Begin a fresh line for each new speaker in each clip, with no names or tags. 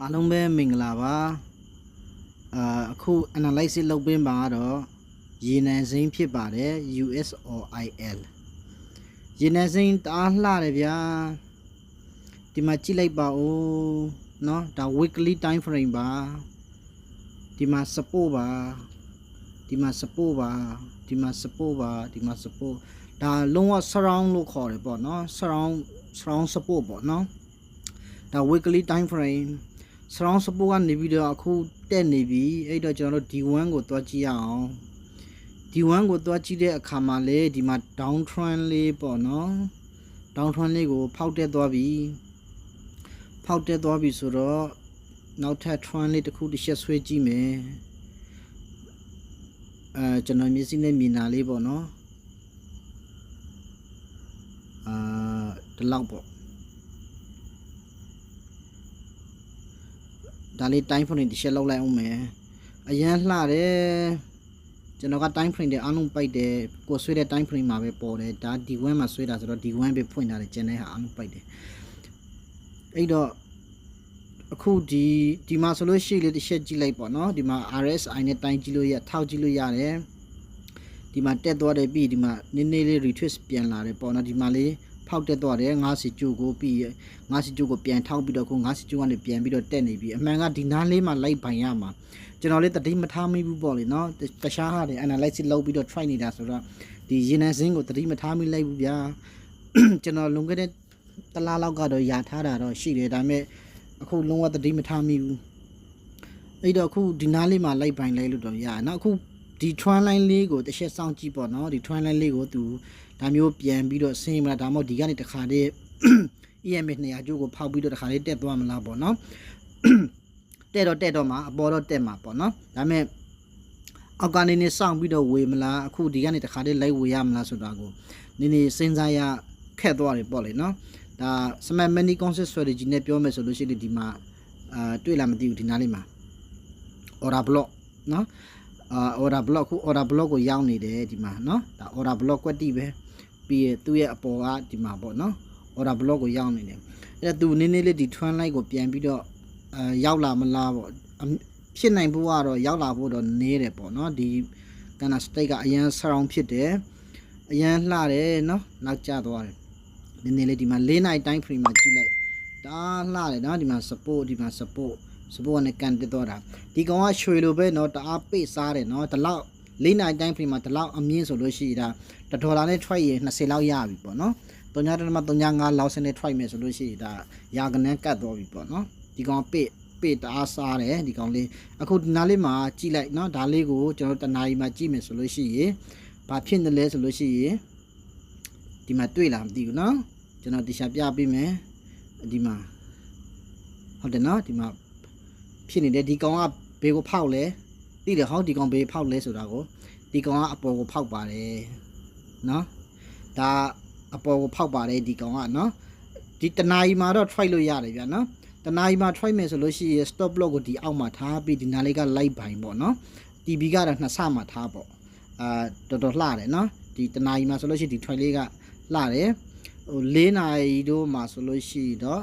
အားလုံးပဲမင်္ဂလာပါအခု analysis လုပ်ပေးမှာတော့ရေနံစိမ်းဖြစ်ပါတယ် US or IL ရေနံစိမ်းတအားလှတယ်ဗျာဒီမှာကြည့်လိုက်ပါဦးเนาะဒါ weekly time frame ပါဒီမှာ support ပါဒီမှာ support ပါဒီမှာ support ပါဒီမှာ support ဒါလုံးဝ surround လို့ခေါ်တယ်ပေါ့เนาะ surround support ပေါ့เนาะဒါ weekly time frame surround support ကနေပြီးတော့အခုတက်နေပြီအဲ့တော့ကျွန်တော်တို့ D1 ကိုတွားကြည့်ရအောင် D1 ကိုတွားကြည့်တဲ့အခါမှာလေဒီမှာ down trend လေးပေါ့နော် down trend လေးကိုဖောက်တက်သွားပြီဆိုတော့နောက်ထပ် trend လေးတစ်ခုတစ်ချက်ဆွဲကြည့်မယ်ကျွန်တော်မျက်စိနဲ့မြင်တာလေးပေါ့နော်ဒီလောက်ပေါ့ဒါလေး time frame တစ်ချက်လောက်လိုက်အောင်မယ်အရန်လှတယ်ကျွန်တော်က time frame တွေအားလုံးပိုက်တယ်ကိုဆွဲတဲ့ time frame မှာပဲပေါ်တယ်ဒါ D1 မှာဆွဲတာဆိုတော့ D1 ပဲဖွင့်ထားတယ်ကျန်တဲ့ဟာအားလုံးပိုက်တယ်အဲ့တော့အခုဒီမှာဆိုလို့ရှိလေတစ်ချက်ကြည့်လိုက်ပေါ့နော်ဒီမှာ RSI နဲ့တိုင်းကြည့်လို့ရထောက်ကြည့်လို့ရတယ်ဒီမှာတက်သွားတယ်ပြီးဒီမှာနည်းနည်းလေး retrace ပြန်လာတယ်ပေါ့နော်ဒီမှာလေးဖောက်တက်သွားတယ်9စီကျိုးကိုပြီး9စီကျိုးကိုပြန်ထောက်ပြီးတော့ခု9စီကျိုးကနေပြန်ပြီးတော့တက်နေပြီအမှန်ကဒီနားလေးမှာလိုက်ပိုင်ရမှာကျွန်တော်လေးတတိမထားမိဘူးပေါ့လေနော်တခြားဟာတွေ analysis လုပ်ပြီးတော့ try နေတာဆိုတော့ဒီရေနံစင်းကိုတတိမထားမိလိုက်ဘူးဗျာကျွန်တော်လွန်ခဲ့တဲ့တလားလောက်ကတော့ယာထားတာတော့ရှိတယ်ဒါပေမဲ့အခုလုံးဝတတိမထားမိဘူးအဲ့တော့အခုဒီနားလေးမှာလိုက်ပိုင်လိုက်လို့တော့ရနော်အခုဒီ trend line လေးကိုတစ်ချက်စောင့်ကြည့်ပေါ့နော်ဒီ trend line လေးကိုသူဒါမျိုးပြန်ပြီးတော့ဆင်းမလားဒါမှမဟုတ်ဒီကနေတခါတည်း EMA 200ကျိုးကိုဖောက်ပြီးတော့တခါလေးတက်သွားမလားပေါ့နော်တက်တော့မှာအပေါ်တော့တက်မှာပေါ့နော်ဒါပေမဲ့အောက်ကနေနေစောင့်ပြီးတော့ဝေမလားအခုဒီကနေတခါတည်းလိုက်ဝေရမလားဆိုတာကိုနည်းနည်းစဉ်းစားရခက်သွားတယ်ပေါ့လေနော်ဒါ smart money concept strategy နဲ့ပြောမယ်ဆိုလို့ရှိရင်ဒီမှာတွေ့လားမသိဘူးဒီနားလေးမှာ order block နော်order block ခု order block ကိုရောက်နေတယ်ဒီမှာနော်ဒါ order block ကွက်တိပဲပြီးရသူ့ရဲ့အပေါ်ကဒီမှာပေါ့နော် order block ကိုရောက်နေတယ်အဲ့ဒါသူနည်းနည်းလေးဒီ trend line ကိုပြန်ပြီးတော့ရောက်လာမလားပေါ့ဖြစ်နိုင်ဖို့ကတော့ရောက်လာဖို့တော့နေတယ်ပေါ့နော်ဒီကနစတိတ်ကအရန် surround ဖြစ်တယ်အရန်လှတယ်နော်နောက်ကျသွားတယ်နည်းနည်းလေးဒီမှာ4 night time frame မှာကြည့်လိုက်ဒါလှတယ်နော်ဒီမှာ support ကနေကန်တက်တော့တာဒီကောင်ကရွှေလိုပဲเนาะတအားပိတ်စားတယ်เนาะဒီလောက်၄နိုင်တိုင်းဖရီမှာဒီလောက်အမြင့်ဆိုလို့ရှိတာ$နဲ့ try ရင်20လောက်ရပြီပေါ့เนาะ3.35လောက်စနေ try မယ်ဆိုလို့ရှိတာရာကနေကတ်တော့ပြီပေါ့เนาะဒီကောင်ပိတ်တအားစားတယ်ဒီကောင်လေးအခုဒီနားလေးမှာကြည့်လိုက်เนาะဒါလေးကိုကျွန်တော်တနားကြီးမှာကြည့်မယ်ဆိုလို့ရှိရင်ဘာဖြစ်နေလဲဆိုလို့ရှိရင်ဒီမှာတွေ့လားမသိဘူးเนาะကျွန်တော်တရားပြပေးမယ်ဒီမှာဟုတ်တယ်เนาะဒီမှာဖြစ်နေတယ်ဒီကောင်ကဘေးကိုဖောက်လဲသိတယ်ဟောဒီကောင်ဘေးဖောက်လဲဆိုတာကိုဒီကောင်ကအပေါ်ကိုဖောက်ပါတယ်နော်ဒါအပေါ်ကိုဖောက်ပါတယ်ဒီကောင်ကနော်ဒီတနားကြီးမှာတော့ try လို့ရတယ်ဗျာနော်တနားကြီးမှာ try မယ်ဆိုလို့ရှိရင် stop block ကိုဒီအောက်မှာထားပြီးဒီနားလေးက light ဘိုင်ပေါ့နော် TB ကတော့နှစ်ဆမှာထားပေါ့တော်တော်လှတယ်နော်ဒီတနားကြီးမှာဆိုလို့ရှိရင်ဒီ try လေးကလှတယ်ဟို4နာရီတို့မှာဆိုလို့ရှိတော့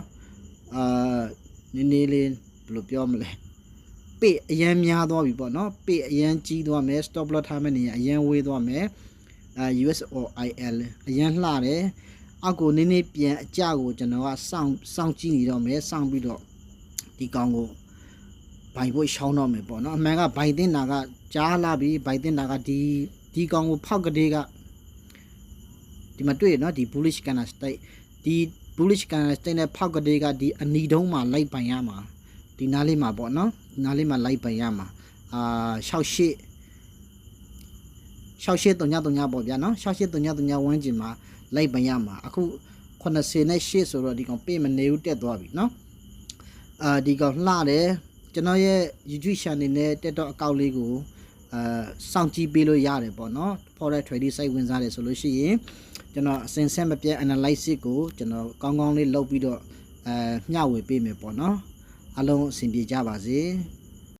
နည်းနည်းလေးဘယ်လိုပြောမလဲပေအရန်များသွားပြီပေါ့နော်ပေအရန်ကြီးသွားမယ် stop loss ထားမယ့်နေရာအရန်ဝေးသွားမယ်US or IL အရန်လှတယ်အောက်ကိုနည်းနည်းပြန်အကျကိုကျွန်တော်ကစောင့်ကြည့်နေတော့မယ်စောင့်ပြီးတော့ဒီကောင်ကိုဘိုင်ဖို့ရှောင်းတော့မယ်ပေါ့နော်အမှန်ကဘိုင်တင်တာကကြားလာပြီဘိုင်တင်တာကဒီကောင်ကိုဖောက်ကလေးကဒီမှာတွေ့ရနော်ဒီ bullish candle state ဒီ bullish candle state နဲ့ဖောက်ကလေးကဒီအနီတုံးမှာလိုက်ပိုင်ရမှာဒီနားလေးမှာပေါ့နော်နားလေးမှာလိုက်ပိုင်ရမှာ6839ပေါ့ဗျာနော်6839ဝန်းကျင်မှာလိုက်ပိုင်ရမှာအခု88ဆိုတော့ဒီကောင်ပေးမနေဘူးတက်သွားပြီနော်ဒီကောင်လှတယ်ကျွန်တော်ရဲ့ YouTube channel နဲ့တက်တော့အကောင့်လေးကိုစောင့်ကြည့်ပေးလို့ရတယ်ပေါ့နော် forex trading site ဝင်စားတယ်ဆိုလို့ရှိရင်ကျွန်တော်အစဉ်ဆက်မပြတ် analysis ကိုကျွန်တော်ကောင်းကောင်းလေးလုပ်ပြီးတော့မျှဝေပေးမယ်ပေါ့နော်အားလုံးအဆင်ပြေကြပါစေ